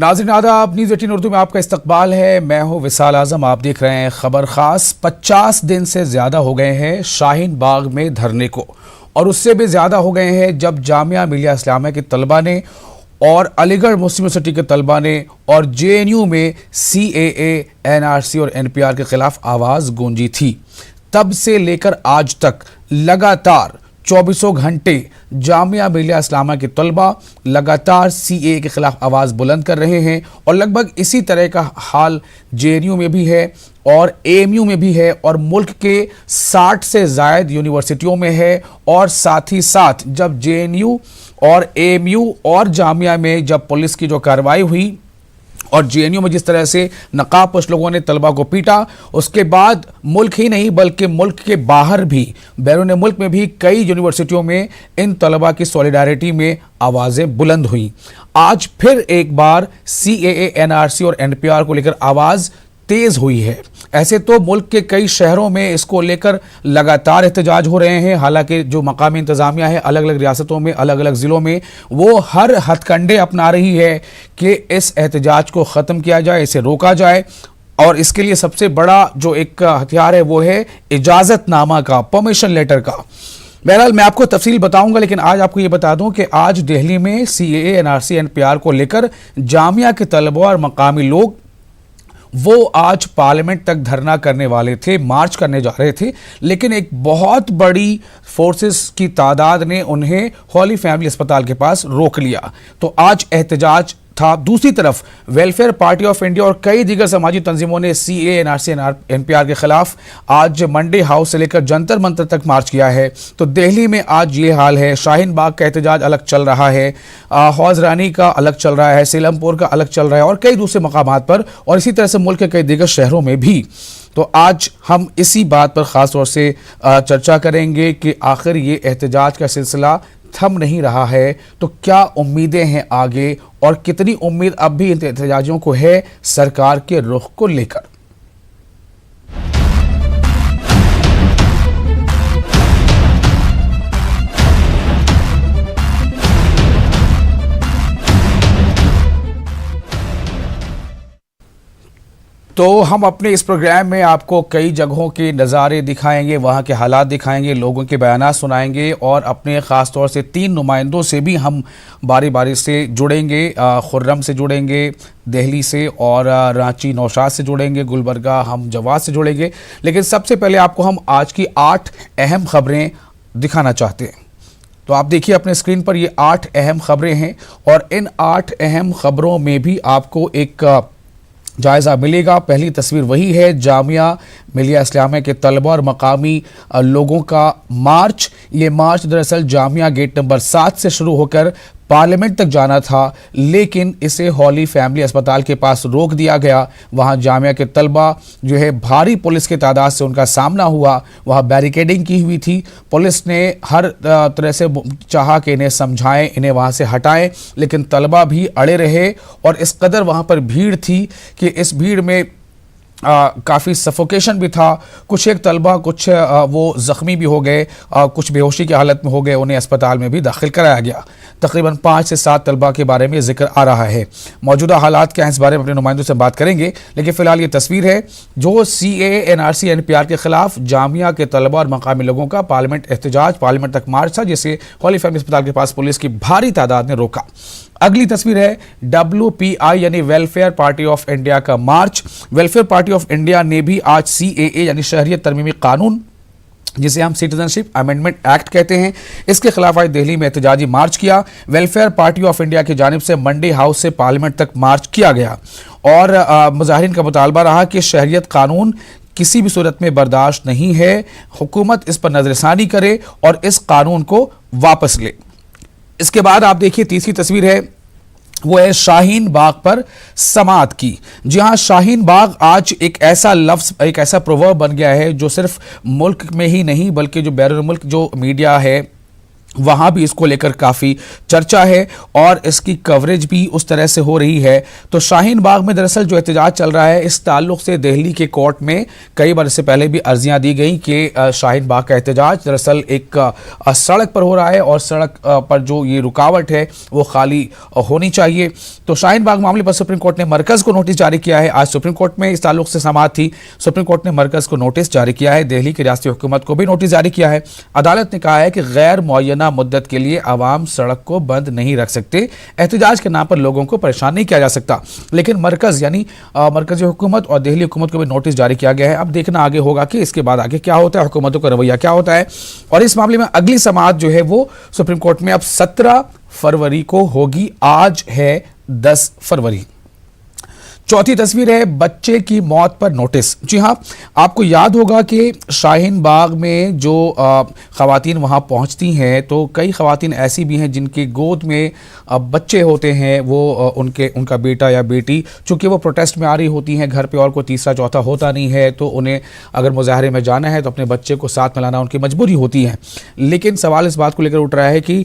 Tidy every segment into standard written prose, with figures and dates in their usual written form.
नाज़रीन आदाब, न्यूज़ 18 उर्दू में आपका इस्तकबाल है। मैं हूं विसाल आजम। आप देख रहे हैं खबर खास। 50 दिन से ज़्यादा हो गए हैं शाहीन बाग में धरने को, और उससे भी ज़्यादा हो गए हैं जब जामिया मिलिया इस्लामिया के तलबा ने और अलीगढ़ मुस्लिम यूनिवर्सिटी के तलबा ने और JNU में CAA, NRC और NPR के खिलाफ आवाज़ गूंजी थी। तब से लेकर आज तक लगातार 24 घंटे जामिया मिलिया इस्लामिया के तलबा लगातार CAA के खिलाफ आवाज़ बुलंद कर रहे हैं, और लगभग इसी तरह का हाल JNU में भी है और AMU में भी है, और मुल्क के 60 से ज़ायद यूनिवर्सिटियों में है। और साथ ही साथ जब JNU और AMU और जामिया में जब पुलिस की जो कार्रवाई हुई और JNU में जिस तरह से नकाबपोश लोगों ने तलबा को पीटा, उसके बाद मुल्क ही नहीं बल्कि मुल्क के बाहर भी, बैरून मुल्क में भी कई यूनिवर्सिटियों में इन तलबा की सॉलिडारिटी में आवाज़ें बुलंद हुई। आज फिर एक बार CAA, NRC और NPR को लेकर आवाज़ तेज़ हुई है। ऐसे तो मुल्क के कई शहरों में इसको लेकर लगातार एहतजाज हो रहे हैं। हालांकि जो मकामी इंतज़ामिया है अलग अलग रियासतों में, अलग अलग ज़िलों में, वो हर हथकंडे अपना रही है कि इस एहतजाज को ख़त्म किया जाए, इसे रोका जाए। और इसके लिए सबसे बड़ा जो एक हथियार है वो है इजाज़तनामा का, परमिशन लेटर का। बहरहाल मैं आपको तफसील बताऊंगा, लेकिन आज आपको ये बता दूं कि आज दिल्ली में CAA, NRC, NPR को लेकर जामिया के तलबा और मकामी लोग वो आज पार्लियामेंट तक धरना करने वाले थे, मार्च करने जा रहे थे, लेकिन एक बहुत बड़ी फोर्सेस की तादाद ने उन्हें हॉली फैमिली अस्पताल के पास रोक लिया। तो आज एहतजाज था। दूसरी तरफ वेलफेयर पार्टी ऑफ इंडिया और कई दीगर समाजी तंजीमों ने CAA, NRC, NPR के खिलाफ आज मंडी हाउस से लेकर जंतर मंतर तक मार्च किया है। तो दिल्ली में आज ये हाल है। शाहीन बाग का एहतजाज अलग चल रहा है, हौज रानी का अलग चल रहा है, सीलमपुर का अलग चल रहा है, और कई दूसरे मकामात पर, और इसी तरह से मुल्क के कई दीगर शहरों में भी। तो आज हम इसी बात पर ख़ास तौर से चर्चा करेंगे कि आखिर ये एहतजाज का सिलसिला थम नहीं रहा है, तो क्या उम्मीदें हैं आगे, और कितनी उम्मीद अब भी इन एहतजाजियों को है सरकार के रुख को लेकर। तो हम अपने इस प्रोग्राम में आपको कई जगहों के नज़ारे दिखाएंगे, वहाँ के हालात दिखाएंगे, लोगों के बयानात सुनाएंगे, और अपने ख़ास तौर से 3 नुमाइंदों से भी हम बारी बारी से जुड़ेंगे। खुर्रम से जुड़ेंगे दिल्ली से, और रांची नौशाद से जुड़ेंगे, गुलबर्गा हम जवाद से जुड़ेंगे। लेकिन सबसे पहले आपको हम आज की 8 अहम खबरें दिखाना चाहते हैं। तो आप देखिए अपने स्क्रीन पर ये 8 अहम खबरें हैं, और इन 8 अहम खबरों में भी आपको एक जायज़ा मिलेगा। पहली तस्वीर वही है, जामिया मिलिया इस्लामिया के तलबा और मकामी लोगों का मार्च। ये मार्च दरअसल जामिया गेट नंबर 7 से शुरू होकर पार्लियामेंट तक जाना था, लेकिन इसे हॉली फैमिली अस्पताल के पास रोक दिया गया। वहाँ जामिया के तलबा जो है भारी पुलिस की तादाद से उनका सामना हुआ, वहाँ बैरिकेडिंग की हुई थी। पुलिस ने हर तरह से चाहा कि इन्हें समझाएं, इन्हें वहाँ से हटाएं, लेकिन तलबा भी अड़े रहे, और इस कदर वहाँ पर भीड़ थी कि इस भीड़ में काफ़ी सफोकेशन भी था। कुछ एक तलबा वो ज़ख्मी भी हो गए, कुछ बेहोशी की हालत में हो गए, उन्हें अस्पताल में भी दाखिल कराया गया। तकरीबन 5 से 7 तलबा के बारे में जिक्र आ रहा है। मौजूदा हालात क्या हैं इस बारे में अपने नुमाइंदों से बात करेंगे, लेकिन फ़िलहाल ये तस्वीर है जो CAA, NRC, NPR के खिलाफ जामिया के तलबा और मकामी लोगों का पार्लियामेंट एहतजाज, पार्लियामेंट तक मार्च था, जिसे हॉली फैमिली अस्पताल के पास पुलिस की भारी तादाद ने रोका। अगली तस्वीर है WPI यानी वेलफेयर पार्टी ऑफ इंडिया का मार्च। वेलफेयर पार्टी ऑफ इंडिया ने भी आज CAA यानी शहरियत तरमीमी कानून, जिसे हम सिटीजनशिप अमेंडमेंट एक्ट कहते हैं, इसके खिलाफ आज दिल्ली में एहतजाजी मार्च किया। वेलफेयर पार्टी ऑफ इंडिया की जानिब से मंडी हाउस से पार्लियामेंट तक मार्च किया गया, और मुजाहिरीन का मुतालबा रहा कि शहरियत कानून किसी भी सूरत में बर्दाश्त नहीं है, हुकूमत इस पर नजरसानी करे और इस कानून को वापस ले। इसके बाद आप देखिए तीसरी तस्वीर है, वो है शाहीन बाग पर समात की। जी हाँ, शाहीन बाग आज एक ऐसा लफ्ज़, एक ऐसा प्रोवर्ब बन गया है जो सिर्फ मुल्क में ही नहीं बल्कि जो बैरून मुल्क जो मीडिया है वहाँ भी इसको लेकर काफ़ी चर्चा है और इसकी कवरेज भी उस तरह से हो रही है। तो शाहीन बाग में दरअसल जो एहतजाज चल रहा है, इस ताल्लुक़ से दिल्ली के कोर्ट में कई बार इससे पहले भी अर्जियाँ दी गई कि शाहीन बाग का एहतजाज दरअसल एक सड़क पर हो रहा है और सड़क पर जो ये रुकावट है वो खाली होनी चाहिए। तो शाहीन बाग मामले पर सुप्रीम कोर्ट ने मरकज़ को नोटिस जारी किया है। आज सुप्रीम कोर्ट में इस ताल्लुक़ से समाअत थी। सुप्रीम कोर्ट ने मरकज़ को नोटिस जारी किया है, दिल्ली की रियासती हुकूमत को भी नोटिस जारी किया है। अदालत ने कहा है कि गैर मुअय्यना मुद्दत के लिए आवाम सड़क को बंद नहीं रख सकते, एहतजाज के नाम पर लोगों को परेशान नहीं किया जा सकता। लेकिन मरकज यानी मरकजी हुकूमत और दिल्ली हुकूमत को भी नोटिस जारी किया गया है। अब देखना आगे होगा कि इसके बाद आगे क्या होता है, हुकूमतों का रवैया क्या होता है। और इस मामले में अगली समाअत जो है वो सुप्रीम कोर्ट में अब 17 फरवरी को होगी। आज है 10 फरवरी। चौथी तस्वीर है बच्चे की मौत पर नोटिस। जी हाँ, आपको याद होगा कि शाहीन बाग में जो ख़वातीन वहाँ पहुँचती हैं तो कई ख़वातीन ऐसी भी हैं जिनकी गोद में बच्चे होते हैं, वो उनका बेटा या बेटी, चूँकि वो प्रोटेस्ट में आ रही होती हैं, घर पे और कोई तीसरा चौथा होता नहीं है, तो उन्हें अगर मुजाहरे में जाना है तो अपने बच्चे को साथ में लाना उनकी मजबूरी होती है। लेकिन सवाल इस बात को लेकर उठ रहा है कि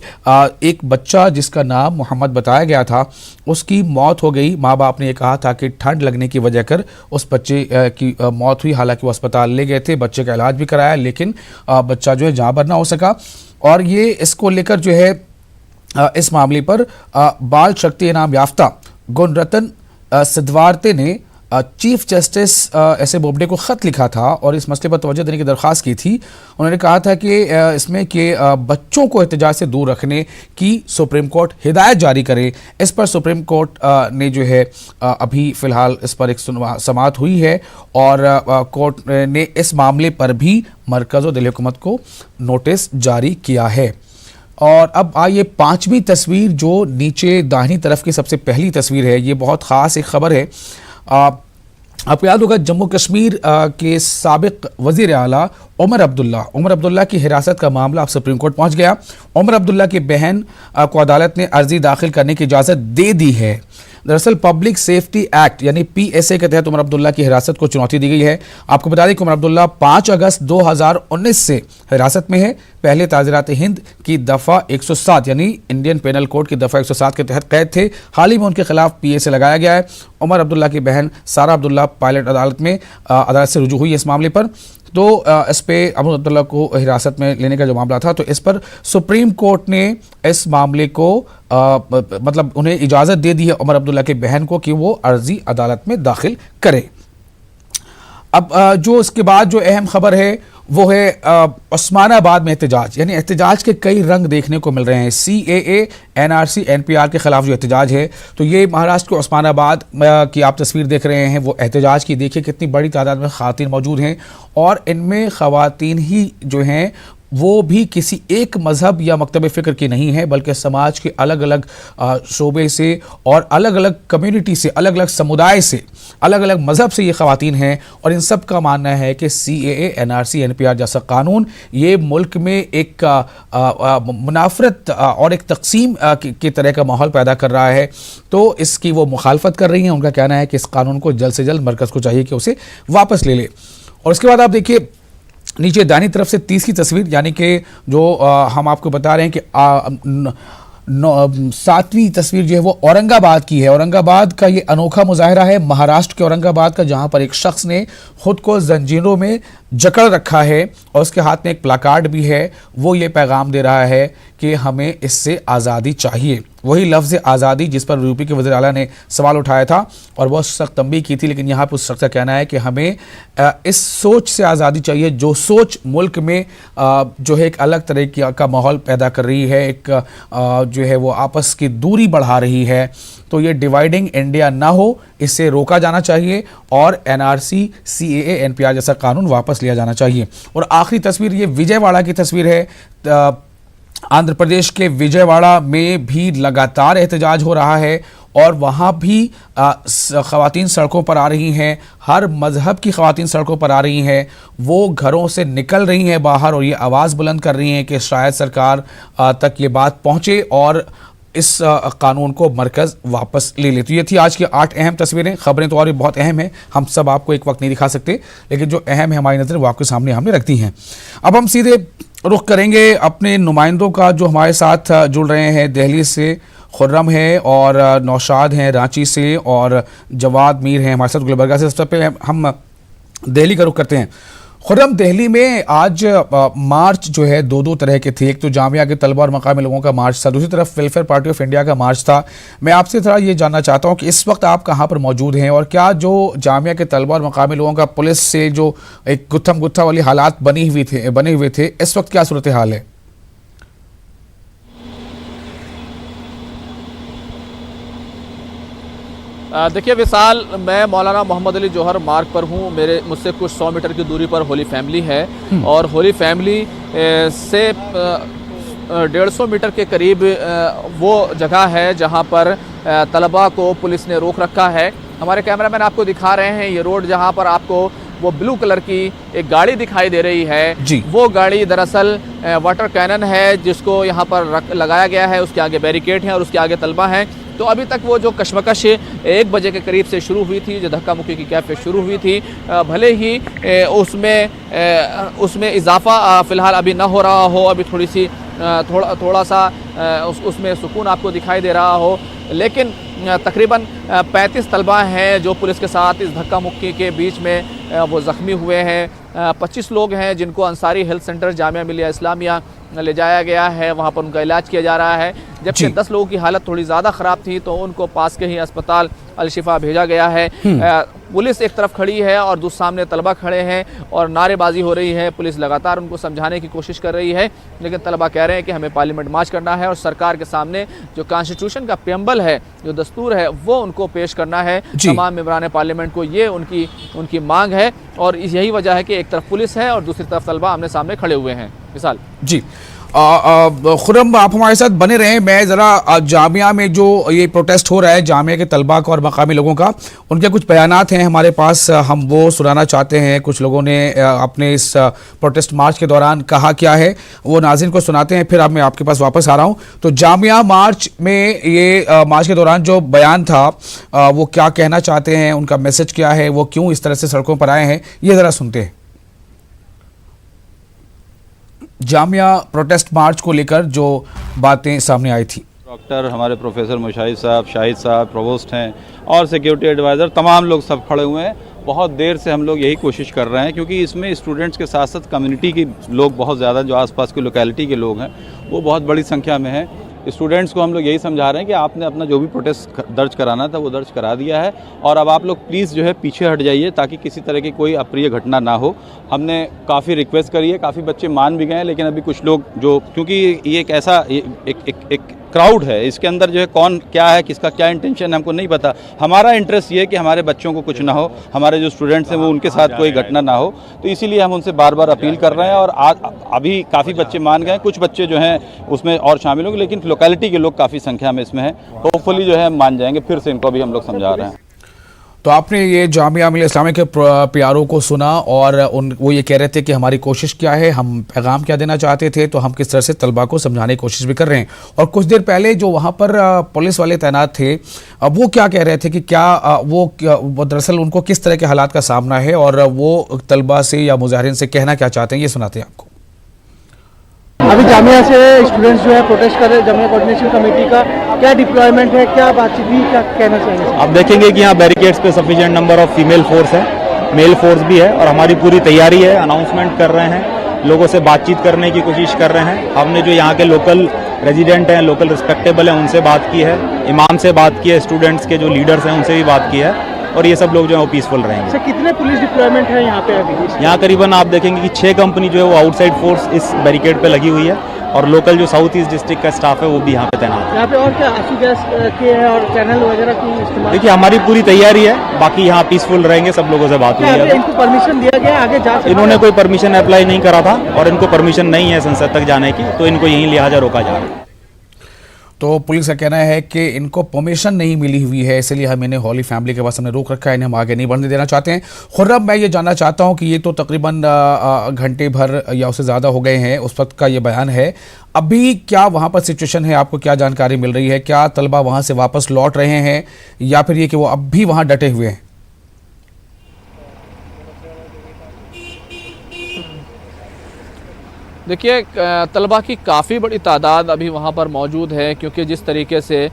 एक बच्चा जिसका नाम मोहम्मद बताया गया था, उसकी मौत हो गई। माँ बाप ने ये कहा था कि ठंड लगने की वजह कर उस बच्चे की मौत हुई। हालांकि वो अस्पताल ले गए थे, बच्चे का इलाज भी कराया, लेकिन बच्चा जो है जहाँ पर ना हो सका। और ये इसको लेकर जो है इस मामले पर बाल शक्ति इनाम याफ्ता गुणरतन सिद्धवार्ते ने chief justice S A Bobde को ख़त लिखा था और इस मसले पर तवज्जो देने की दरख्वास्त की थी। उन्होंने कहा था कि इसमें कि बच्चों को एहतजाज से दूर रखने की सुप्रीम कोर्ट हिदायत जारी करे। इस पर सुप्रीम कोर्ट ने जो है अभी फ़िलहाल इस पर एक समाअत हुई है और कोर्ट ने इस मामले पर भी मरकज़ और दिल्ली हुकूमत को नोटिस जारी किया है। और अब आइए पाँचवीं तस्वीर, जो नीचे दाहिनी तरफ की सबसे पहली तस्वीर है। ये बहुत ख़ास एक ख़बर है। आपको याद होगा जम्मू कश्मीर के साबिक वज़ीर आला उमर अब्दुल्ला की हिरासत का मामला अब सुप्रीम कोर्ट पहुंच गया। उमर अब्दुल्ला की बहन को अदालत ने अर्जी दाखिल करने की इजाज़त दे दी है। दरअसल पब्लिक सेफ्टी एक्ट यानी PSA के तहत उमर अब्दुल्ला की हिरासत को चुनौती दी गई है। आपको बता दें कि उमर अब्दुल्ला 5 अगस्त 2019 से हिरासत में है। पहले ताज़ीरात हिंद की दफ़ा 107 यानी इंडियन पेनल कोड की दफ़ा 107 के तहत कैद थे। हाल ही में उनके खिलाफ PSA लगाया गया है। उमर अब्दुल्ला की बहन सारा अब्दुल्ला पायलट अदालत से रुजू हुई इस मामले पर। तो इस पे उमर अब्दुल्ला को हिरासत में लेने का जो मामला था, तो इस पर सुप्रीम कोर्ट ने इस मामले को मतलब उन्हें इजाज़त दे दी है उमर अब्दुल्ला की बहन को कि वो अर्जी अदालत में दाखिल करे। अब जो इसके बाद जो अहम खबर है वो है उस्मानाबाद में एहतजाज, यानी एहतजाज के कई रंग देखने को मिल रहे हैं। CAA, NRC, NPR के खिलाफ जो एहतजाज है, तो ये महाराष्ट्र के उस्मानाबाद की आप तस्वीर देख रहे हैं। वो एहतजाज की देखिए कितनी बड़ी तादाद में ख़वातीन मौजूद हैं और इनमें ख़वातीन ही जो हैं वो भी किसी एक मज़हब या मकतब फ़िक्र की नहीं है, बल्कि समाज के अलग अलग शोबे से और अलग अलग कम्युनिटी से, अलग अलग समुदाय से, अलग अलग मज़हब से ये ख़वातीन हैं। और इन सब का मानना है कि CAA, NRC, NPR जैसा कानून ये मुल्क में एक मुनाफरत और एक तकसीम की तरह का माहौल पैदा कर रहा है। तो इसकी वो मुखालफत कर रही हैं। उनका कहना है कि इस कानून को जल्द से जल्द मरकज़ को चाहिए कि उसे वापस ले ले। और उसके बाद आप देखिए नीचे दानी तरफ से तीसरी तस्वीर, यानी कि जो हम आपको बता रहे हैं कि 7वीं तस्वीर जो है वो औरंगाबाद की है। औरंगाबाद का ये अनोखा मुजाहरा है, महाराष्ट्र के औरंगाबाद का, जहां पर एक शख्स ने खुद को जंजीरों में जकड़ रखा है और उसके हाथ में एक प्लाकार्ड भी है। वो ये पैगाम दे रहा है कि हमें इससे आज़ादी चाहिए। वही लफ्ज़ आज़ादी जिस पर यूपी के वज़ीर आला ने सवाल उठाया था और बहुत सख्त तंबीह की थी, लेकिन यहाँ पर उस शख्स का कहना है कि हमें इस सोच से आज़ादी चाहिए जो सोच मुल्क में जो है एक अलग तरह का माहौल पैदा कर रही है, एक जो है वो आपस की दूरी बढ़ा रही है। तो ये डिवाइडिंग इंडिया ना हो, इससे रोका जाना चाहिए और NRC, CAA, NPR जैसा कानून वापस लिया जाना चाहिए। और आखिरी तस्वीर ये विजयवाड़ा की तस्वीर है। आंध्र प्रदेश के विजयवाड़ा में भी लगातार एहतजाज हो रहा है और वहाँ भी ख़वातीन सड़कों पर आ रही हैं। हर मज़हब की ख़वातीन सड़कों पर आ रही हैं। वो घरों से निकल रही हैं बाहर और ये आवाज़ बुलंद कर रही हैं कि शायद सरकार तक ये बात पहुँचे और इस कानून को मरकज वापस ले ले। तो ये थी आज की 8 अहम तस्वीरें। खबरें तो और भी बहुत अहम हैं, हम सब आपको एक वक्त नहीं दिखा सकते, लेकिन जो अहम है हमारी नज़र वो आपके सामने हमने रख दी हैं। अब हम सीधे रुख करेंगे अपने नुमाइंदों का जो हमारे साथ जुड़ रहे हैं। दिल्ली से खुर्रम है और नौशाद हैं रांची से, और जवाद मीर हैं हमारे साथ गुलबर्गा से। सबसे पहले हम दिल्ली का रुख करते हैं। खुर्रम, दिल्ली में आज मार्च जो है दो तरह के थे। एक तो जामिया के तलबा और मकामी लोगों का मार्च था, दूसरी तरफ वेलफेयर पार्टी ऑफ इंडिया का मार्च था। मैं आपसे थोड़ा ये जानना चाहता हूँ कि इस वक्त आप कहाँ पर मौजूद हैं, और क्या जो जामिया के तलबा और मकामी लोगों का पुलिस से जो एक गुत्थम गुत्था वाली हालात बने हुए थे, इस वक्त क्या सूरत हाल है? देखिए विशाल, मैं मौलाना मोहम्मद अली जौहर मार्ग पर हूँ। मुझसे कुछ 100 मीटर की दूरी पर होली फैमिली है, और होली फैमिली से 150 मीटर के करीब वो जगह है जहाँ पर तलबा को पुलिस ने रोक रखा है। हमारे कैमरामैन आपको दिखा रहे हैं ये रोड, जहाँ पर आपको वो ब्लू कलर की एक गाड़ी दिखाई दे रही है। वो गाड़ी दरअसल वाटर कैनन है, जिसको यहाँ पर लगाया गया है। उसके आगे बैरिकेड हैं और उसके आगे तलबा हैं। तो अभी तक वो जो कशमकश 1 बजे के करीब से शुरू हुई थी, जो धक्का मुक्की की कैफियत शुरू हुई थी, भले ही उसमें इजाफा फ़िलहाल अभी ना हो रहा हो, अभी थोड़ा सा उसमें सुकून आपको दिखाई दे रहा हो, लेकिन तकरीबन 35 तलबा हैं जो पुलिस के साथ इस धक्का मुक्की के बीच में वो ज़ख्मी हुए हैं। 25 लोग हैं जिनको अंसारी हेल्थ सेंटर जामिया मिलिया इस्लामिया ले जाया गया है, वहाँ पर उनका इलाज किया जा रहा है। जबकि 10 लोगों की हालत थोड़ी ज़्यादा ख़राब थी, तो उनको पास के ही अस्पताल अल-शिफा भेजा गया है। पुलिस एक तरफ खड़ी है और दूसरे सामने तलबा खड़े हैं और नारेबाजी हो रही है। पुलिस लगातार उनको समझाने की कोशिश कर रही है, लेकिन तलबा कह रहे हैं कि हमें पार्लियामेंट मार्च करना है और सरकार के सामने जो कॉन्स्टिट्यूशन का प्रेम्बल है, जो दस्तूर है, वो उनको पेश करना है। तमाम मेंबरान पार्लियामेंट को ये उनकी मांग है, और यही वजह है कि एक तरफ पुलिस है और दूसरी तरफ तलबा आमने सामने खड़े हुए हैं। विशाल जी, खुर्रम आप हमारे साथ बने रहें। मैं ज़रा जामिया में जो ये प्रोटेस्ट हो रहा है जामिया के तलबा का और मकामी लोगों का, उनके कुछ बयानात हैं हमारे पास, हम वो सुनाना चाहते हैं। कुछ लोगों ने अपने इस प्रोटेस्ट मार्च के दौरान कहा क्या है, वो नाज़रीन को सुनाते हैं, फिर अब मैं आपके पास वापस आ रहा हूँ। तो जामिया मार्च में ये मार्च के दौरान जो बयान था, वो क्या कहना चाहते हैं, उनका मैसेज क्या है, वो क्यों इस तरह से सड़कों पर आए हैं, ये ज़रा सुनते हैं। जामिया प्रोटेस्ट मार्च को लेकर जो बातें सामने आई थी। डॉक्टर, हमारे प्रोफेसर मुशाहिद साहब, शाहिद साहब, प्रोवोस्ट हैं, और सिक्योरिटी एडवाइज़र, तमाम लोग सब खड़े हुए हैं। बहुत देर से हम लोग यही कोशिश कर रहे हैं, क्योंकि इसमें स्टूडेंट्स के साथ साथ कम्युनिटी के लोग बहुत ज़्यादा, जो आसपास की लोकेलिटी के लोग हैं, वो बहुत बड़ी संख्या में हैं। स्टूडेंट्स को हम लोग यही समझा रहे हैं कि आपने अपना जो भी प्रोटेस्ट दर्ज कराना था वो दर्ज करा दिया है, और अब आप लोग प्लीज़ जो है पीछे हट जाइए, ताकि किसी तरह की कोई अप्रिय घटना ना हो। हमने काफ़ी रिक्वेस्ट करी है, काफ़ी बच्चे मान भी गए हैं, लेकिन अभी कुछ लोग जो, क्योंकि ये एक ऐसा एक क्राउड है, इसके अंदर जो है कौन क्या है, किसका क्या इंटेंशन है, हमको नहीं पता। हमारा इंटरेस्ट ये है कि हमारे बच्चों को कुछ ना हो, हमारे जो स्टूडेंट्स हैं वो उनके साथ कोई घटना ना हो। तो इसीलिए हम उनसे बार बार अपील कर रहे हैं, और आज अभी काफ़ी बच्चे मान गए, कुछ बच्चे जो हैं उसमें और शामिल होंगे, लेकिन लोकेलिटी के लोग काफ़ी संख्या में इसमें हैं। होपफुली जो है मान जाएंगे, फिर से इनको भी हम लोग समझा रहे हैं। तो आपने ये जामिया मिलिया इस्लामिया के प्यारों को सुना, और वो ये कह रहे थे कि हमारी कोशिश क्या है, हम पैगाम क्या देना चाहते थे, तो हम किस तरह से तलबा को समझाने की कोशिश भी कर रहे हैं। और कुछ देर पहले जो वहाँ पर पुलिस वाले तैनात थे, वो क्या कह रहे थे कि क्या वो दरअसल उनको किस तरह के हालात का सामना है, और वो तलबा से या मुजाहिरीन से कहना क्या चाहते हैं, ये सुनाते हैं आपको। अभी जामिया से स्टूडेंट्स जो है प्रोटेस्ट कर रहे हैं, जामिया कोऑर्डिनेशन कमेटी का क्या डिप्लॉयमेंट है, क्या बातचीत हुई, क्या कहना चाहेंगे? आप देखेंगे कि यहाँ बैरिकेड्स पे sufficient number of female force है, मेल फोर्स भी है, और हमारी पूरी तैयारी है। अनाउंसमेंट कर रहे हैं, लोगों से बातचीत करने की कोशिश कर रहे हैं। हमने जो यहाँ के लोकल रेजिडेंट हैं, लोकल रिस्पेक्टेबल हैं, उनसे बात की है, इमाम से बात की है, स्टूडेंट्स के जो लीडर्स हैं उनसे भी बात की है, और ये सब लोग जो है वो पीसफुल रहेंगे। सर, कितने पुलिस डिप्लॉयमेंट है यहाँ पे अभी? यहाँ करीबन आप देखेंगे कि 6 कंपनी जो है वो आउटसाइड फोर्स इस बैरिकेड पे लगी हुई है, और लोकल जो साउथ ईस्ट डिस्ट्रिक्ट का स्टाफ है वो भी यहाँ पे तैनात है। यहाँ पे और क्या आंसू गैस के हैं और चैनल वगैरह की इस्तेमाल? देखिए, हमारी पूरी तैयारी है, बाकी यहाँ पीसफुल रहेंगे, सब लोगों से बात हुई है। इनको परमिशन दिया गया आगे जा सकते? इन्होंने कोई परमिशन अप्लाई नहीं करा था, और इनको परमिशन नहीं है संसद तक जाने की, तो इनको यहीं लिहाजा रोका जा रहा है। तो पुलिस का कहना है कि इनको परमिशन नहीं मिली हुई है, इसलिए हम इन्हें हॉली फैमिली के पास हमने रोक रखा है, इन्हें हम आगे नहीं बढ़ने देना चाहते हैं। खुर्रम, मैं ये जानना चाहता हूँ कि ये तो तकरीबन घंटे भर या उससे ज़्यादा हो गए हैं, उस वक्त का ये बयान है। अभी क्या वहाँ पर सिचुएशन है, आपको क्या जानकारी मिल रही है? क्या तलबा वहाँ से वापस लौट रहे हैं या फिर ये कि वो अब भी वहाँ डटे हुए हैं? देखिए, तलबा की काफ़ी बड़ी तादाद अभी वहाँ पर मौजूद है, क्योंकि जिस तरीके से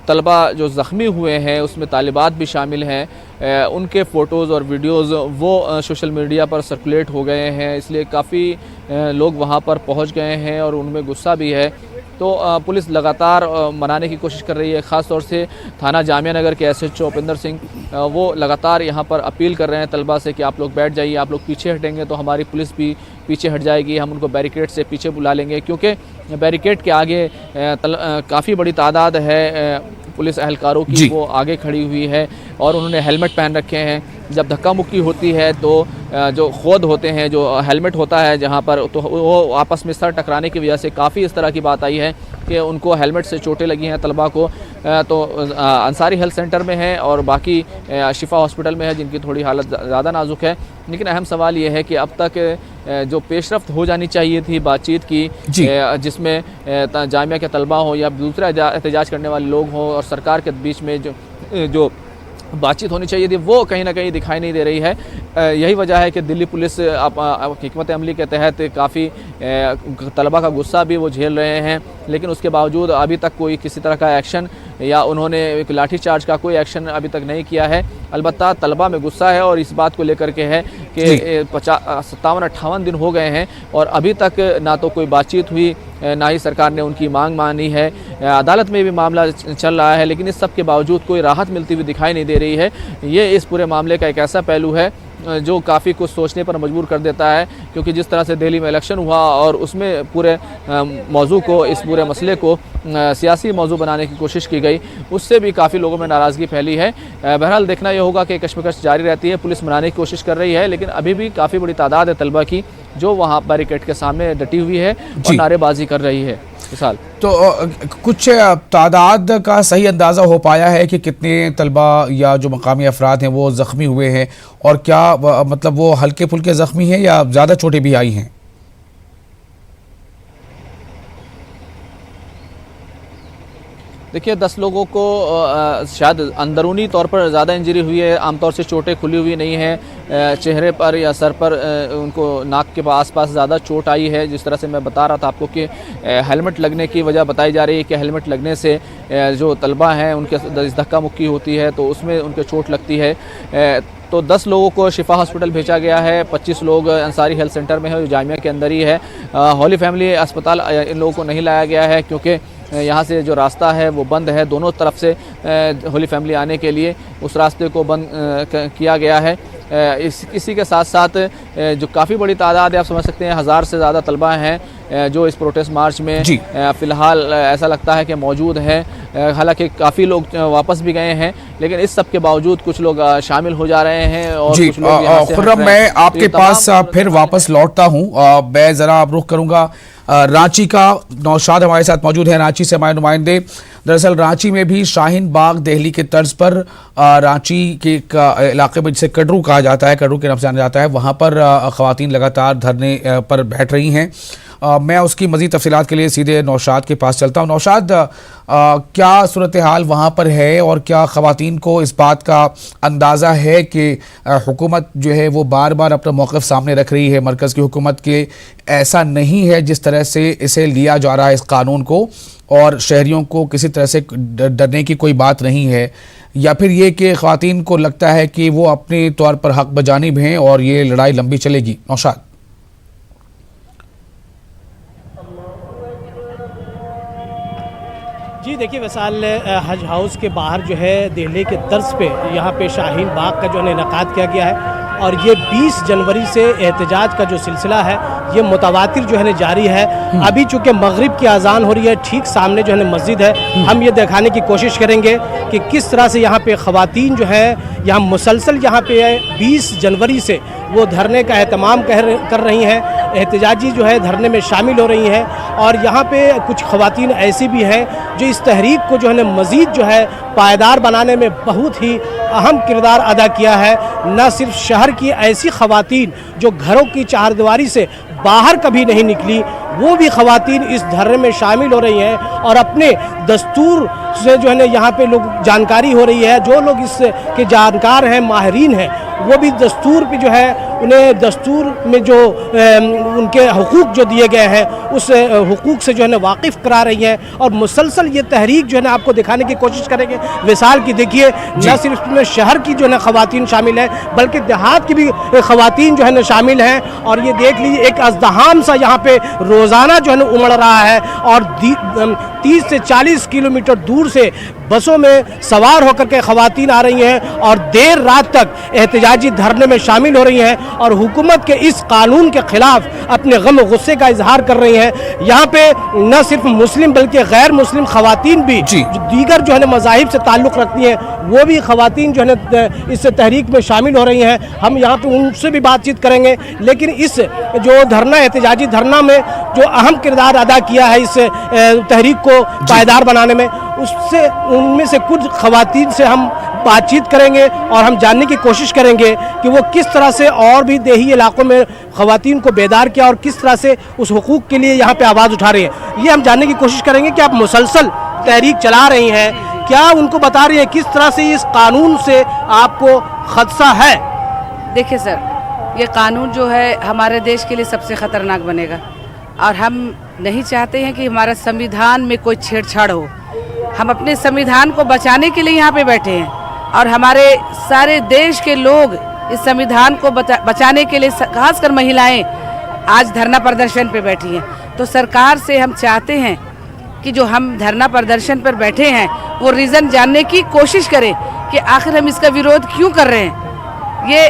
तलबा जो ज़ख्मी हुए हैं उसमें तालिबात भी शामिल हैं, उनके फ़ोटोज़ और वीडियोज़ वो सोशल मीडिया पर सर्कुलेट हो गए हैं, इसलिए काफ़ी लोग वहाँ पर पहुँच गए हैं और उनमें गुस्सा भी है। तो पुलिस लगातार मनाने की कोशिश कर रही है। ख़ास तौर से थाना जामिया नगर के SHO उपेंद्र सिंह वो लगातार यहाँ पर अपील कर रहे हैं तलबा से कि आप लोग बैठ जाइए, आप लोग पीछे हटेंगे तो हमारी पुलिस भी पीछे हट जाएगी, हम उनको बैरिकेड से पीछे बुला लेंगे, क्योंकि बैरिकेड के आगे काफ़ी बड़ी तादाद है पुलिस एहलकारों की, वो आगे खड़ी हुई है और उन्होंने हेलमेट पहन रखे हैं। जब धक्का मुक्की होती है तो जो खोद होते हैं, जो हेलमेट होता है जहाँ पर, तो वो आपस में सर टकराने की वजह से काफ़ी इस तरह की बात आई है कि उनको हेलमेट से चोटें लगी हैं तलबा को। तो अंसारी हेल्थ सेंटर में है और बाकी शिफा हॉस्पिटल में है जिनकी थोड़ी हालत ज़्यादा नाजुक है। लेकिन अहम सवाल ये है कि अब तक जो पेशरफ्त हो जानी चाहिए थी बातचीत की, जिसमें जामिया के तलबा हो या दूसरा एहतजाज करने वाले लोग हों और सरकार के बीच में जो बातचीत होनी चाहिए थी, वो कहीं ना कहीं दिखाई नहीं दे रही है। यही वजह है कि दिल्ली पुलिस हिकमत अमली के तहत काफ़ी तलबा का गुस्सा भी वो झेल रहे हैं, लेकिन उसके बावजूद अभी तक कोई किसी तरह का एक्शन या उन्होंने एक लाठी चार्ज का कोई एक्शन अभी तक नहीं किया है। अलबत्ता तलबा में गुस्सा है और इस बात को लेकर के है कि 57-58 दिन हो गए हैं और अभी तक ना तो कोई बातचीत हुई, ना ही सरकार ने उनकी मांग मानी है। अदालत में भी मामला चल रहा है, लेकिन इस सब के बावजूद कोई राहत मिलती हुई दिखाई नहीं दे रही है। ये इस पूरे मामले का एक ऐसा पहलू है जो काफ़ी कुछ सोचने पर मजबूर कर देता है, क्योंकि जिस तरह से दिल्ली में इलेक्शन हुआ और उसमें पूरे मौजू को, इस पूरे मसले को सियासी मौजू बनाने की कोशिश की गई, उससे भी काफ़ी लोगों में नाराज़गी फैली है। बहरहाल देखना ये होगा कि कश्मकश जारी रहती है, पुलिस मनाने की कोशिश कर रही है, लेकिन अभी भी काफ़ी बड़ी तादाद है तलबा की जो वहाँ बैरिकेड के सामने डटी हुई है और नारेबाजी कर रही है। विशाल, तो कुछ तादाद का सही अंदाज़ा हो पाया है कि कितने तलबा या जो मकामी अफराद हैं वो ज़ख्मी हुए हैं, और क्या मतलब वो हल्के फुल्के ज़ख्मी हैं या ज़्यादा चोटें भी आई हैं? देखिए, 10 लोगों को शायद अंदरूनी तौर पर ज़्यादा इंजरी हुई है, आमतौर से चोटें खुली हुई नहीं हैं। चेहरे पर या सर पर उनको नाक के आसपास ज़्यादा चोट आई है। जिस तरह से मैं बता रहा था आपको कि हेलमेट लगने की वजह बताई जा रही है कि हेलमेट लगने से जो तलबा हैं उनके धक्का मुक्की होती है तो उसमें उनके चोट लगती है। तो 10 लोगों को शिफा हॉस्पिटल भेजा गया है, 25 लोग अंसारी हेल्थ सेंटर में है जो जामिया के अंदर ही है। हॉली फैमिली अस्पताल इन लोगों को नहीं लाया गया है क्योंकि यहाँ से जो रास्ता है वो बंद है, दोनों तरफ से होली फैमिली आने के लिए उस रास्ते को बंद किया गया है। इसी के साथ साथ जो काफ़ी बड़ी तादाद है, आप समझ सकते हैं 1000 से ज़्यादा तलबा हैं जो इस प्रोटेस्ट मार्च में फ़िलहाल ऐसा लगता है कि मौजूद हैं। हालांकि काफ़ी लोग वापस भी गए हैं, लेकिन इस सब के बावजूद कुछ लोग शामिल हो जा रहे हैं और कुछ लोग खुर्रम, मैं आपके पास फिर वापस लौटता हूँ। मैं ज़रा अब रुख करूँगा रांची का। नौशाद हमारे साथ मौजूद है, रांची से हमारे नुमाइंदे। दरअसल रांची में भी शाहीन बाग दिल्ली के तर्ज पर रांची के इलाके में जिसे कड़रू कहा जाता है, कड़रू के नाम से जाना जाता है, वहाँ पर ख़वातीन लगातार धरने पर बैठ रही हैं। मैं उसकी मज़ीद तफसीलात के लिए सीधे नौशाद के पास चलता हूँ। नौशाद, क्या सूरत हाल वहाँ पर है और क्या ख़वातीन को इस बात का अंदाज़ा है कि हुकूमत जो है वो बार बार अपना मौक़िफ़ सामने रख रही है मरकज़ की हुकूमत के, ऐसा नहीं है जिस तरह से इसे लिया जा रहा है इस कानून को, और शहरियों को किसी तरह से डरने की कोई बात नहीं है, या फिर ये कि ख़वातीन को लगता है कि वो अपने तौर पर हक़ बजानिब हैं और ये लड़ाई लंबी चलेगी? नौशाद। जी देखिए विशाल, हज हाउस के बाहर जो है दिल्ली के तर्ज पे यहाँ पे शाहीन बाग का जो है इनेकाद किया गया है और ये 20 जनवरी से एहतजाज का जो सिलसिला है ये मुतवातिर जो है जारी है। अभी चूँकि मगरिब की अजान हो रही है, ठीक सामने जो है मस्जिद है, हम ये दिखाने की कोशिश करेंगे कि किस तरह से यहाँ पे ख़वातीन जो है यहाँ मुसलसल यहाँ पे 20 जनवरी से वो धरने का एहतमाम कर रही हैं। एहतजाजी जो है धरने में शामिल हो रही हैं। और यहाँ पे कुछ ख़वातीन ऐसी भी हैं जो इस तहरीक को जो है ना मज़ीद जो है पायदार बनाने में बहुत ही अहम किरदार अदा किया है। न सिर्फ शहर की ऐसी ख़वातीन जो घरों की चारदीवारी से बाहर कभी नहीं निकली, वो भी ख़वातीन इस धरने में शामिल हो रही हैं और अपने दस्तूर से जो है ना यहाँ पे लोग जानकारी हो रही है। जो लोग इस के जानकार हैं, माहिरीन हैं, वो भी दस्तूर पे जो है उन्हें दस्तूर में जो उनके हुकूक जो दिए गए हैं उस हुकूक से जो है ना वाकिफ़ करा रही हैं। और मुसलसल ये तहरीक जो है ना आपको दिखाने की कोशिश करेंगे विसाल की। देखिए न सिर्फ इसमें शहर की जो है ना ख़वातीन शामिल है बल्कि देहात की भी ख़वातीन जो है ना शामिल हैं। और ये देख लीजिए एक अज़दहाम सा यहाँ पे रोज़ाना जो है ना उमड़ रहा है और 30 से 40 किलोमीटर दूर से बसों में सवार होकर के ख़वातीन आ रही हैं और देर रात तक एहतजाजी धरने में शामिल हो रही हैं और हुकूमत के इस कानून के ख़िलाफ़ अपने गम और गुस्से का इजहार कर रही हैं। यहाँ पे न सिर्फ मुस्लिम बल्कि गैर मुस्लिम ख़वातीन भी जो दीगर जो है ना मज़ाहिब से ताल्लुक़ रखती हैं, वो भी ख़वातीन जो है ना इस तहरीक में शामिल हो रही हैं। हम यहाँ पे उनसे भी बातचीत करेंगे। लेकिन इस जो धरना एहतजाजी धरना में जो अहम किरदार अदा किया है इस तहरीक को पायदार बनाने में, उससे उनमें से कुछ ख़वातीन से हम बातचीत करेंगे और हम जानने की कोशिश करेंगे कि वो किस तरह से और भी देही इलाकों में ख़वातीन को बेदार किया और किस तरह से उस हुकूक के लिए यहाँ पे आवाज़ उठा रही हैं। ये हम जानने की कोशिश करेंगे कि आप मुसलसल तहरीक चला रही हैं, क्या उनको बता रही हैं किस तरह से इस कानून से आपको खदशा है? देखिए सर, ये कानून जो है हमारे देश के लिए सबसे ख़तरनाक बनेगा और हम नहीं चाहते हैं कि हमारा संविधान में कोई छेड़छाड़ हो। हम अपने संविधान को बचाने के लिए यहाँ पे बैठे हैं और हमारे सारे देश के लोग इस संविधान को बचाने के लिए, खासकर महिलाएं आज धरना प्रदर्शन पे बैठी हैं। तो सरकार से हम चाहते हैं कि जो हम धरना प्रदर्शन पर बैठे हैं वो रीज़न जानने की कोशिश करें कि आखिर हम इसका विरोध क्यों कर रहे हैं। ये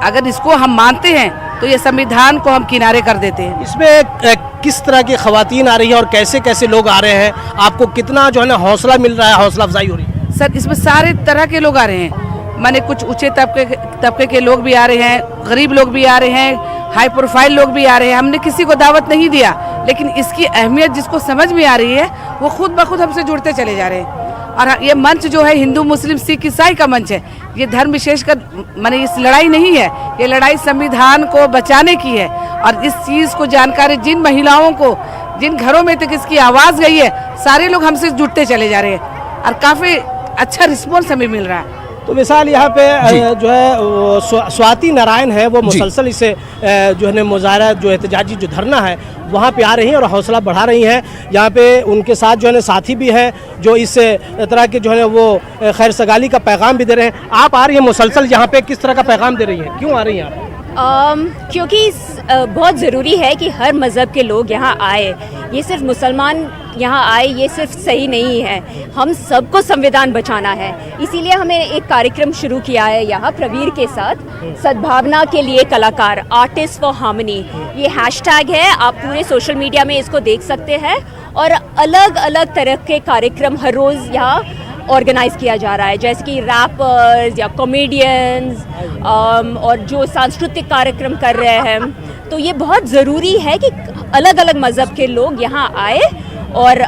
अगर इसको हम मानते हैं तो ये संविधान को हम किनारे कर देते हैं। इसमें किस तरह की ख़वातीन आ रही हैं और कैसे कैसे लोग आ रहे हैं, आपको कितना जो है ना हौसला मिल रहा है, हौसला अफजाई हो रही है? सर, इसमें सारे तरह के लोग आ रहे हैं। माने कुछ ऊंचे तबके के लोग भी आ रहे हैं, गरीब लोग भी आ रहे हैं, हाई प्रोफाइल लोग भी आ रहे हैं। हमने किसी को दावत नहीं दिया, लेकिन इसकी अहमियत जिसको समझ में आ रही है वो खुद ब खुद हमसे जुड़ते चले जा रहे हैं। और ये मंच जो है हिंदू मुस्लिम सिख ईसाई का मंच है, ये धर्म विशेष कर माने इस लड़ाई नहीं है, ये लड़ाई संविधान को बचाने की है। और इस चीज़ को जानकारी जिन महिलाओं को, जिन घरों में तक इसकी आवाज़ गई है, सारे लोग हमसे जुड़ते चले जा रहे हैं और काफ़ी अच्छा रिस्पॉन्स हमें मिल रहा है। तो मिसाल यहाँ पे जो है स्वाति नारायण है, वो मुसलसल इसे जो है मुजाहरा जो एहतजाजी जो धरना है वहाँ पे आ रही हैं और हौसला बढ़ा रही हैं। यहाँ पे उनके साथ जो है ना साथी भी हैं जो इस तरह के जो है वो खैर सगाली का पैगाम भी दे रहे हैं। आप आ रही हैं मुसलसल यहाँ पे, किस तरह का पैगाम दे रही हैं, क्यों आ रही हैं आप? क्योंकि बहुत ज़रूरी है कि हर मज़हब के लोग यहाँ आए। ये सिर्फ मुसलमान यहाँ आए ये सिर्फ सही नहीं है, हम सबको संविधान बचाना है। इसीलिए हमें एक कार्यक्रम शुरू किया है यहाँ प्रवीर के साथ, सद्भावना के लिए कलाकार, आर्टिस्ट फॉर हार्मनी। ये हैशटैग है, आप पूरे सोशल मीडिया में इसको देख सकते हैं। और अलग अलग तरह के कार्यक्रम हर रोज़ यहाँ ऑर्गेनाइज़ किया जा रहा है, जैसे कि रैपर्स या कॉमेडियंस और जो सांस्कृतिक कार्यक्रम कर रहे हैं। तो ये बहुत ज़रूरी है कि अलग अलग मज़हब के लोग यहाँ आए और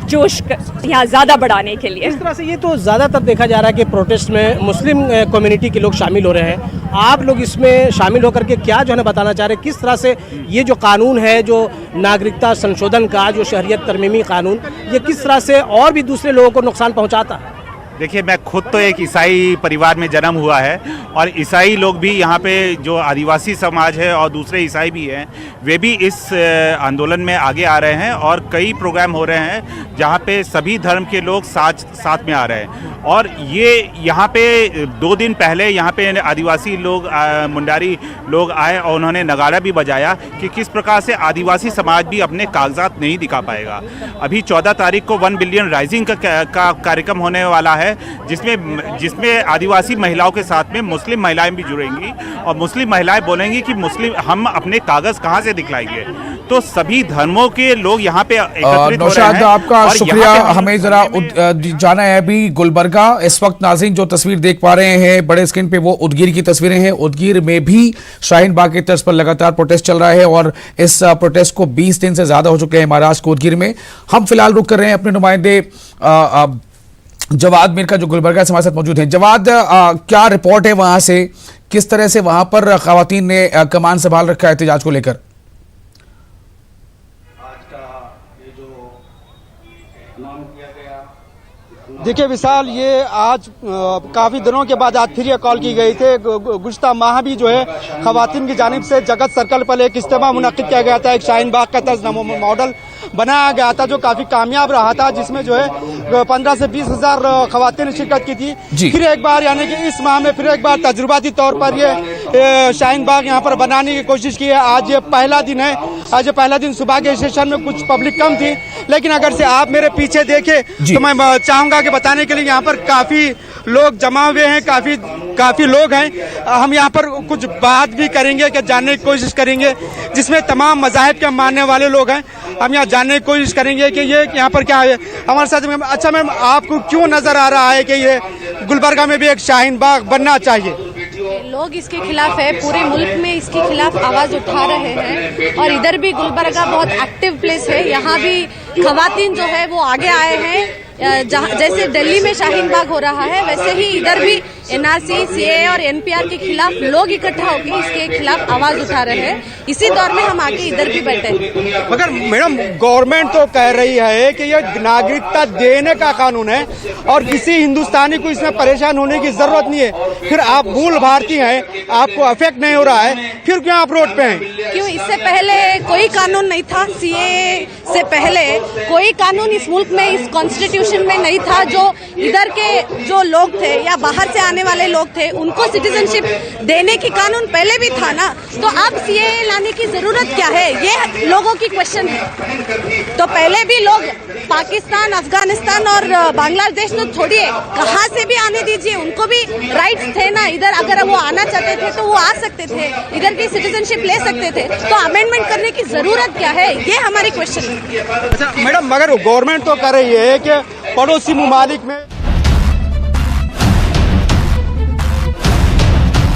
जोश यहाँ ज़्यादा बढ़ाने के लिए। इस तरह से ये तो ज़्यादातर देखा जा रहा है कि प्रोटेस्ट में मुस्लिम कम्युनिटी के लोग शामिल हो रहे हैं। आप लोग इसमें शामिल होकर के क्या जो है ना बताना चाह रहे हैं, किस तरह से ये जो कानून है, जो नागरिकता संशोधन का, जो शहरियत तरमीमी कानून, ये किस तरह से और भी दूसरे लोगों को नुकसान पहुँचाता है? देखिए, मैं खुद तो एक ईसाई परिवार में जन्म हुआ है और ईसाई लोग भी यहाँ पे जो आदिवासी समाज है और दूसरे ईसाई भी हैं, वे भी इस आंदोलन में आगे आ रहे हैं और कई प्रोग्राम हो रहे हैं जहाँ पे सभी धर्म के लोग साथ में आ रहे हैं। और ये यहाँ पे 2 दिन पहले यहाँ पे आदिवासी लोग, मुंडारी लोग आए और उन्होंने नगाड़ा भी बजाया कि किस प्रकार से आदिवासी समाज भी अपने कागजात नहीं दिखा पाएगा। अभी 14 तारीख को 1 बिलियन राइजिंग का कार्यक्रम होने वाला है है, जिसमें आदिवासी महिलाओं के साथ में मुस्लिम महिलाएं भी जुड़ेंगी और मुस्लिम महिलाएं बोलेंगी कि मुस्लिम हम अपने कागज कहाँ से दिखलाएंगे। तो सभी धर्मों के लोग यहाँ पे एकत्रित हो रहे हैं। नौशाद, आपका शुक्रिया। हमें जरा जाना है अभी गुलबर्गा। इस वक्त नाज़रीन जो तस्वीर देख पा रहे हैं बड़े स्क्रीन पे वो उदगीर की तस्वीरें हैं। उदगीर में भी शाहीन बाग के तर्ज पर लगातार प्रोटेस्ट चल रहा है और इस प्रोटेस्ट को 20 दिन से ज्यादा हो चुके हैं महाराष्ट्र को उदगीर में। हम फिलहाल रुक कर रहे हैं अपने नुमाइंदे जवाद मीर का जो गुलबर्गा से हमारे साथ मौजूद हैं। जवाद, क्या रिपोर्ट है वहां से, किस तरह से वहां पर खवातीन ने कमान संभाल रखा है एहतजाज को लेकर? देखिए विशाल, ये आज काफ़ी दिनों के बाद आज फिर ये कॉल की गई थी। गुज़श्ता माह भी जो है खवातीन की जानिब से जगत सर्कल पर एक इज्तिमा मुनक्किद किया गया था। एक शाहीन बाग का तर्ज मॉडल बनाया गया था जो काफ़ी कामयाब रहा था, जिसमें जो है 15 से 20 हज़ार खवातीन ने शिरकत की थी। फिर एक बार यानी कि इस माह में फिर एक बार तजुर्बाती तौर पर ये शाहीन बाग यहाँ पर बनाने की कोशिश की है। आज ये पहला दिन है। आज ये पहला दिन सुबह के सेशन में कुछ पब्लिक कम थी, लेकिन अगर से आप मेरे पीछे देखें तो मैं चाहूँगा कि बताने के लिए यहाँ पर काफ़ी लोग जमा हुए हैं, काफ़ी लोग हैं। हम यहाँ पर कुछ बात भी करेंगे, कि जानने की कोशिश करेंगे, जिसमें तमाम मज़ाहिब के मानने वाले लोग हैं। हम यहाँ जानने की कोशिश करेंगे कि ये यहाँ पर क्या है हमारे साथ। अच्छा मैम, आपको क्यों नज़र आ रहा है कि ये गुलबर्गा में भी एक शाहीन बाग बनना चाहिए? लोग इसके खिलाफ है, पूरे मुल्क में इसके खिलाफ आवाज उठा रहे हैं और इधर भी गुलबर्गा बहुत एक्टिव प्लेस है। यहाँ भी खवातीन जो है वो आगे आए हैं। जैसे दिल्ली में शाहीन बाग हो रहा है, वैसे ही इधर भी एनआरसी, सीएए और एनपीआर के खिलाफ लोग इकट्ठा होकर इसके खिलाफ आवाज उठा रहे हैं। इसी दौर में हम आके इधर भी बैठे हैं। मगर मैडम, गवर्नमेंट तो कह रही है कि ये नागरिकता देने का कानून है और किसी हिंदुस्तानी को इसमें परेशान होने की जरूरत नहीं है। फिर आप मूल भारतीय हैं, आपको अफेक्ट नहीं हो रहा है, फिर क्यों आप रोड पे हैं? क्यों? इससे पहले कोई कानून नहीं था। सीएए से पहले कोई कानून इस मुल्क में, इस कॉन्स्टिट्यूशन में नहीं था। जो इधर के जो लोग थे या बाहर से आने वाले लोग थे उनको सिटीजनशिप देने की कानून पहले भी था ना। तो अब सीएए लाने की जरूरत क्या है, ये लोगों की क्वेश्चन है। तो पहले भी लोग पाकिस्तान, अफगानिस्तान और बांग्लादेश तो छोड़िए, कहाँ से भी आने दीजिए, उनको भी राइट्स थे ना। इधर अगर वो आना चाहते थे तो वो आ सकते थे, इधर की सिटीजनशिप ले सकते थे। तो अमेंडमेंट करने की जरूरत क्या है, ये हमारी क्वेश्चन है। अच्छा मैडम, मगर गवर्नमेंट तो कर रही है कि पड़ोसी ममालिक में